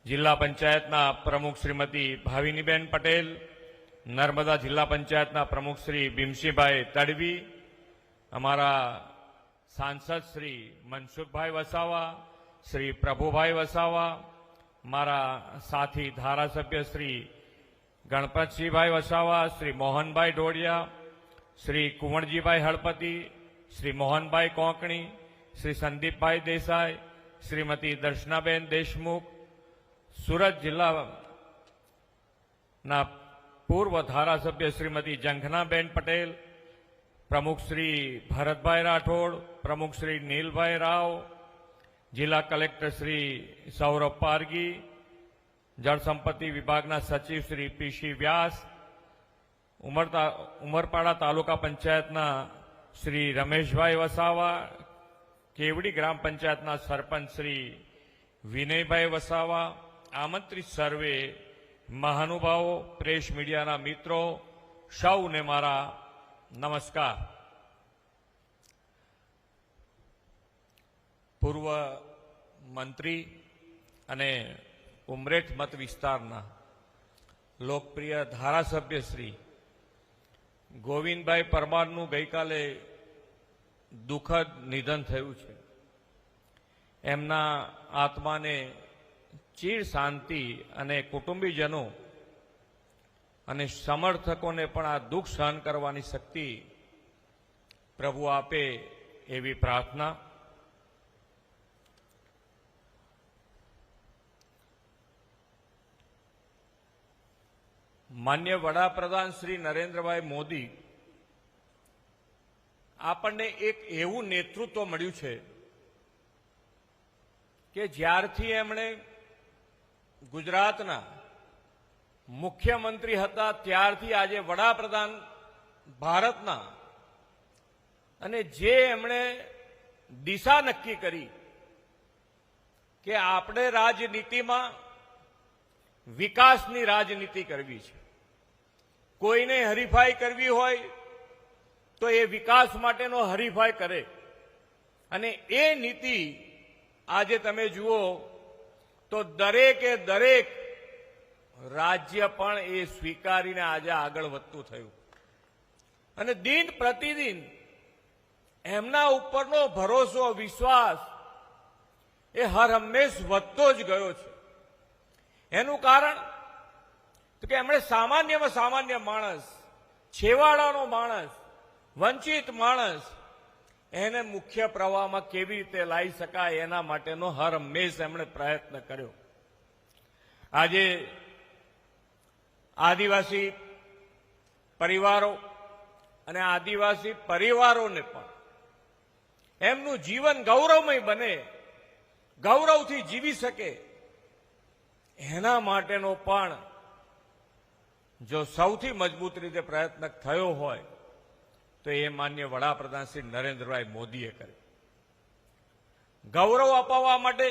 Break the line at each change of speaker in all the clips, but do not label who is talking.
જિલ્લા પંચાયતના પ્રમુખ શ્રીમતી ભાવિનીબેન પટેલ, નર્મદા જિલ્લા પંચાયતના પ્રમુખ શ્રી ભીમસિંહભાઈ તડવી, અમારા સાંસદ શ્રી મનસુખભાઈ વસાવા, શ્રી પ્રભુભાઈ વસાવા, મારા સાથી ધારાસભ્ય શ્રી ગણપતસિંહભાઈ વસાવા, શ્રી મોહનભાઈ ઢોડિયા, શ્રી કુંવરજીભાઈ હળપતિ, શ્રી મોહનભાઈ કોંકણી, શ્રી સંદીપભાઈ દેસાઈ, શ્રીમતી દર્શનાબેન દેશમુખ, સુરત જિલ્લાના પૂર્વ ધારાસભ્ય શ્રીમતી જંખનાબેન પટેલ, પ્રમુખ શ્રી ભરતભાઈ રાઠોડ, પ્રમુખ શ્રી નીલભાઈ રાવ, જિલ્લા કલેક્ટર શ્રી સૌરભ પારગી, જળસંપત્તિ વિભાગના સચિવ શ્રી પીસી વ્યાસ, ઉમરપાડા તાલુકા પંચાયતના શ્રી રમેશભાઈ વસાવા, કેવડી ગ્રામ પંચાયતના સરપંચ શ્રી વિનયભાઈ વસાવા, આમંત્રિત સર્વે મહાનુભાવો, પ્રેસ મીડિયાના મિત્રો, સૌને મારા નમસ્કાર. પૂર્વ મંત્રી અને ઉમરેઠ મત વિસ્તારના લોકપ્રિય ધારાસભ્ય શ્રી ગોવિંદભાઈ પરમારનું ગઈકાલે દુઃખદ નિધન થયું છે. એમના આત્માને ચીર શાંતિ અને કુટુંબીજનો અને સમર્થકોને પણ આ દુઃખ સહન કરવાની શક્તિ પ્રભુ આપે એવી પ્રાર્થના. માન્ય વડાપ્રધાન શ્રી નરેન્દ્રભાઈ મોદી આપણને એક એવું નેતૃત્વ મળ્યું છે કે જ્યારથી એમણે ગુજરાતના મુખ્યમંત્રી હતા ત્યારથી આજે વડાપ્રધાન ભારતના, અને જે એમણે દિશા નક્કી કરી કે આપણે રાજનીતિમાં વિકાસની રાજનીતિ કરવી છે, કોઈને હરીફાઈ કરવી હોય તો એ વિકાસ માટેનો હરીફાઈ કરે, અને એ નીતિ આજે તમે જુઓ તો દરેકે દરેક રાજ્ય પણ એ સ્વીકારીને આજે આગળ વધતું થયું, અને દિન પ્રતિદિન એમના ઉપરનો ભરોસો, વિશ્વાસ એ હર હંમેશ વધતો જ ગયો છે. એનું કારણ તો કે એમણે સામાન્યમાં સામાન્ય માણસ, છેવાડાનો માણસ, વંચિત માણસ એને મુખ્ય પ્રવાહમાં કેવી રીતે લાવી શકાય એના માટેનો હર હંમેશ એમણે પ્રયત્ન કર્યો. આજે આદિવાસી પરિવારો અને આદિવાસી પરિવારોને પણ એમનું જીવન ગૌરવમય બને, ગૌરવથી જીવી શકે, એના માટેનો પણ જો સૌથી મજબૂત રીતે પ્રયત્ન થયો હોય તો એ માન્ય વડાપ્રધાન શ્રી નરેન્દ્રભાઈ મોદીએ કર્યો. ગૌરવ અપાવવા માટે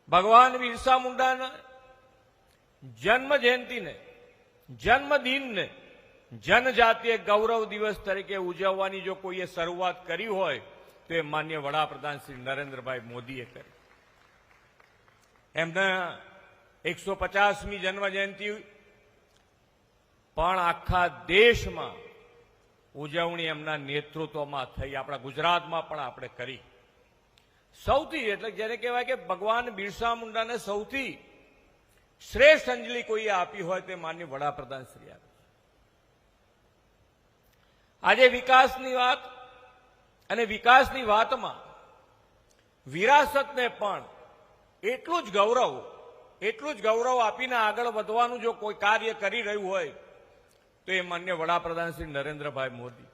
ભગવાન બિરસા મુંડાના જન્મ જયંતિને, જન્મદિનને જનજાતીય ગૌરવ દિવસ તરીકે ઉજવવાની જો કોઈએ શરૂઆત કરી હોય તો એ માન્ય વડાપ્રધાન શ્રી નરેન્દ્રભાઈ મોદીએ કરી. એમના 150મી જન્મ જયંતિ પણ આખા દેશમાં ઉજવણી એમના નેતૃત્વમાં થઈ, આપણા ગુજરાતમાં પણ આપણે કરી. સૌથી એટલે જેને કહેવાય કે ભગવાન બિરસા મુંડાને સૌથી શ્રેષ્ઠ અંજલિ કોઈએ આપી હોય તે માન્ય વડાપ્રધાન શ્રી આપે. આજે વિકાસની વાત અને વિકાસની વાતમાં વિરાસતને પણ એટલું જ ગૌરવ આપીને આગળ વધવાનું જો કોઈ કાર્ય કરી રહ્યું હોય તો એ માન્ય વડાપ્રધાન શ્રી નરેન્દ્રભાઈ મોદી.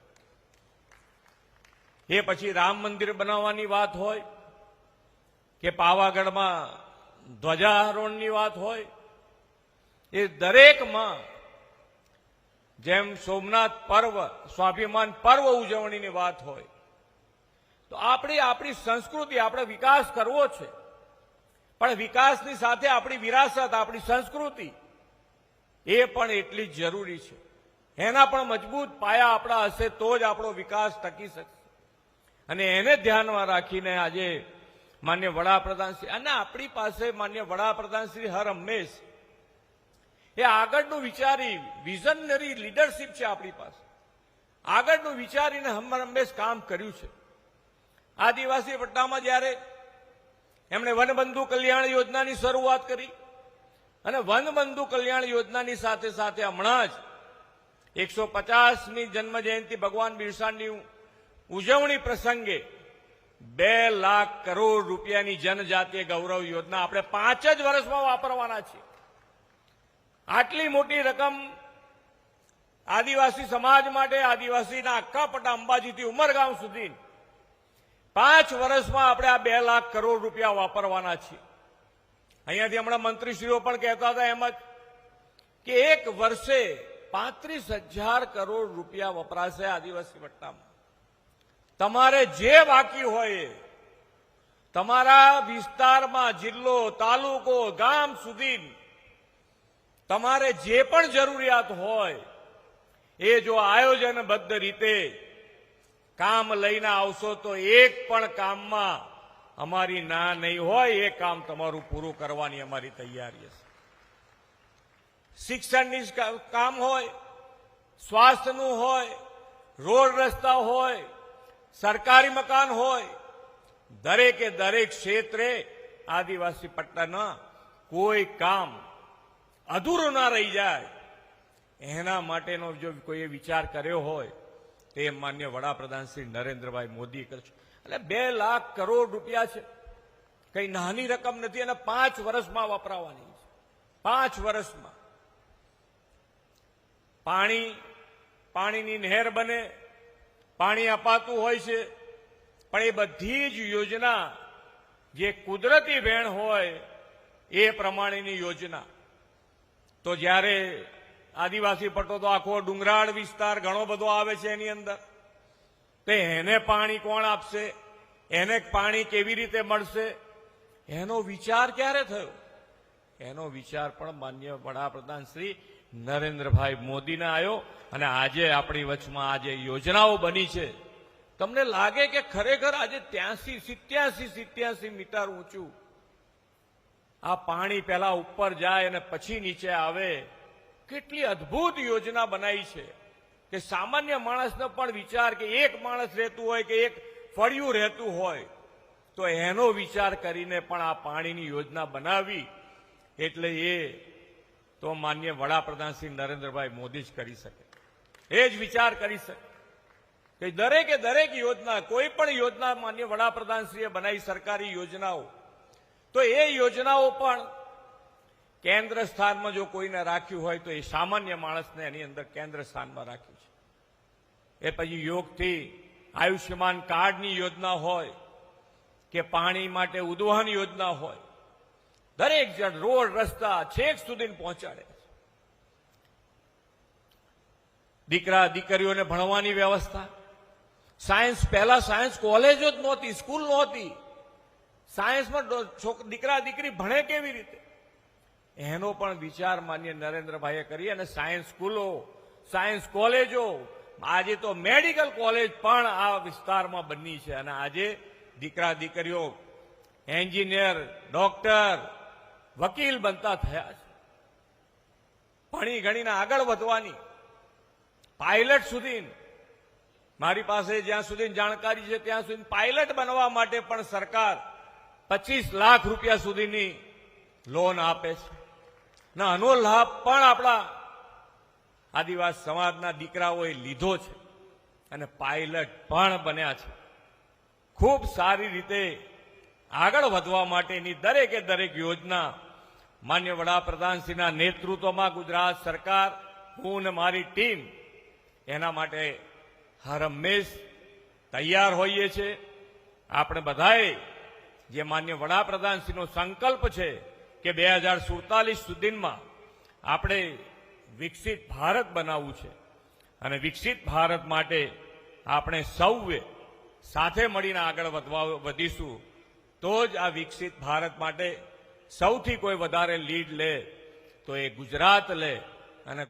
એ પછી રામ મંદિર બનાવવાની વાત હોય કે પાવાગઢમાં ધ્વજારોહણની વાત હોય, એ દરેકમાં જેમ સોમનાથ પર્વ, સ્વાભિમાન પર્વ ઉજવણીની વાત હોય, તો આપણી સંસ્કૃતિ, આપણે વિકાસ કરવો છે, પણ વિકાસની સાથે આપણી વિરાસત, આપણી સંસ્કૃતિ એ પણ એટલી જ જરૂરી છે. એના પણ મજબૂત પાયા આપણા હશે તો જ આપણો વિકાસ ટકી શકશે. અને એને ધ્યાનમાં રાખીને આજે માન્ય વડાપ્રધાન શ્રી, અને આપણી પાસે માન્ય વડાપ્રધાન શ્રી હર હંમેશ એ આગળનું વિચારી વિઝનરી લીડરશીપ છે આપણી પાસે. આગળનું વિચારીને હર હંમેશ કામ કર્યું છે. આદિવાસી પટ્ટામાં જ્યારે એમણે વનબંધુ કલ્યાણ યોજનાની શરૂઆત કરી અને વનબંધુ કલ્યાણ યોજનાની સાથે સાથે હમણાં જ 150મી જન્મ જયંતિ ભગવાન બિરસાની ઉજવણી પ્રસંગે 2 લાખ કરોડ રૂપિયાની જનજાતીય ગૌરવ યોજના આપણે 5 જ વર્ષમાં વાપરવાના છીએ. આટલી મોટી રકમ આદિવાસી સમાજ માટે, આદિવાસીના આખા પટ્ટા અંબાજીથી ઉમરગામ સુધી 5 વર્ષમાં આપણે આ 2 લાખ કરોડ રૂપિયા વાપરવાના છીએ. અહીંયાથી હમણાં મંત્રીશ્રીઓ પણ કહેતા હતા એમ જ કે એક વર્ષે 35,000 કરોડ રૂપિયા વપરાશે આદિવાસી પટ્ટામાં. તમારે જે બાકી હોય તમારા વિસ્તારમાં, જિલ્લો, તાલુકો, ગામ સુધી તમારે જે પણ જરૂરિયાત હોય એ જો આયોજનબદ્ધ રીતે કામ લઈને આવશો તો એક પણ કામમાં અમારી ના નહીં હોય. એ કામ તમારું પૂરું કરવાની અમારી તૈયારી હશે. શિક્ષણની કામ હોય, સ્વાસ્થ્યનું હોય, રોડ રસ્તા હોય, સરકારી મકાન હોય, દરેકે દરેક ક્ષેત્રે આદિવાસી પટ્ટાના કોઈ કામ અધૂરું ના રહી જાય એના માટેનો જો કોઈએ વિચાર કર્યો હોય તે માન્ય વડાપ્રધાન શ્રી નરેન્દ્રભાઈ મોદી કરશે. એટલે 2 લાખ કરોડ રૂપિયા છે, કઈ નાની રકમ નથી અને 5 વર્ષમાં વપરાવાની છે. 5 વર્ષમાં પાણીની નહેર બને, પાણી અપાતું હોય છે, પણ એ બધી જ યોજના જે કુદરતી વહેણ હોય એ પ્રમાણેની યોજના. તો જ્યારે આદિવાસી પટ્ટો તો આખો ડુંગરાળ વિસ્તાર ઘણો બધો આવે છે એની અંદર, તો એને પાણી કોણ આપશે, એને પાણી કેવી રીતે મળશે, એનો વિચાર ક્યારે થયો? એનો વિચાર પણ માન્ય વડાપ્રધાન શ્રી નરેન્દ્રભાઈ મોદીને આવ્યો. અને આજે આપણી વચમાં આજે યોજનાઓ બની છે. તમને લાગે કે ખરેખર આજે 87 મીટર ઊંચું આ પાણી પહેલા ઉપર જાય અને પછી નીચે આવે. કેટલી અદ્ભુત યોજના બનાવી છે કે સામાન્ય માણસનો પણ વિચાર, કે એક માણસ રહેતું હોય કે એક ફળિયું રહેતું હોય તો એનો વિચાર કરીને પણ આ પાણીની યોજના બનાવી. એટલે એ તો માન્ય વડાપ્રધાન શ્રી નરેન્દ્રભાઈ મોદી જ કરી શકે, એ જ વિચાર કરી શકે કે દરેકે દરેક યોજના, કોઈ પણ યોજના માન્ય વડાપ્રધાનશ્રીએ બનાવી સરકારી યોજનાઓ, તો એ યોજનાઓ પણ કેન્દ્ર સ્થાનમાં જો કોઈને રાખ્યું હોય તો એ સામાન્ય માણસને એની અંદર કેન્દ્ર સ્થાનમાં રાખ્યું છે. એ પછી યોગથી આયુષ્યમાન કાર્ડની યોજના હોય કે પાણી માટે ઉદ્વહન યોજના હોય, દરેક જણ રોડ રસ્તા છેક સુધી પહોંચાડે. દીકરા દીકરીઓને ભણવાની વ્યવસ્થા, સાયન્સ, પહેલા સાયન્સ કોલેજો જ નહોતી, સ્કૂલ નહોતી. સાયન્સમાં દીકરા દીકરી ભણે કેવી રીતે, એનો પણ વિચાર માન્ય નરેન્દ્રભાઈએ કરી અને સાયન્સ સ્કૂલો, સાયન્સ કોલેજો, આજે તો મેડિકલ કોલેજ પણ આ વિસ્તારમાં બની છે. અને આજે દીકરા દીકરીઓ એન્જિનિયર, ડોક્ટર, વકીલ બનતા થયા છે. ભણી ગણીને આગળ વધવાની, પાયલટ સુધી, મારી પાસે જ્યાં સુધી જાણકારી છે ત્યાં સુધી પાયલટ બનવા માટે પણ સરકાર 25 લાખ રૂપિયા સુધીની લોન આપે છે. ના, આનો લાભ પણ આપણા આદિવાસી સમાજના દીકરાઓએ લીધો છે અને પાયલટ પણ બન્યા છે. ખૂબ સારી રીતે આગળ વધવા માટેની દરેકે દરેક યોજના માન્ય વડાપ્રધાનશ્રીના નેતૃત્વમાં ગુજરાત સરકાર, હું અને મારી ટીમ એના માટે હર હંમેશ તૈયાર હોઈએ છીએ. આપણે બધાએ જે માન્ય વડાપ્રધાનશ્રીનો સંકલ્પ છે કે 2047 સુધીમાં આપણે વિકસિત ભારત બનાવવું છે અને વિકસિત ભારત માટે આપણે સૌએ સાથે મળીને આગળ વધીશું તો જ આ વિકસિત ભારત માટે સૌથી કોઈ વધારે લીડ લે તો એ ગુજરાત લે.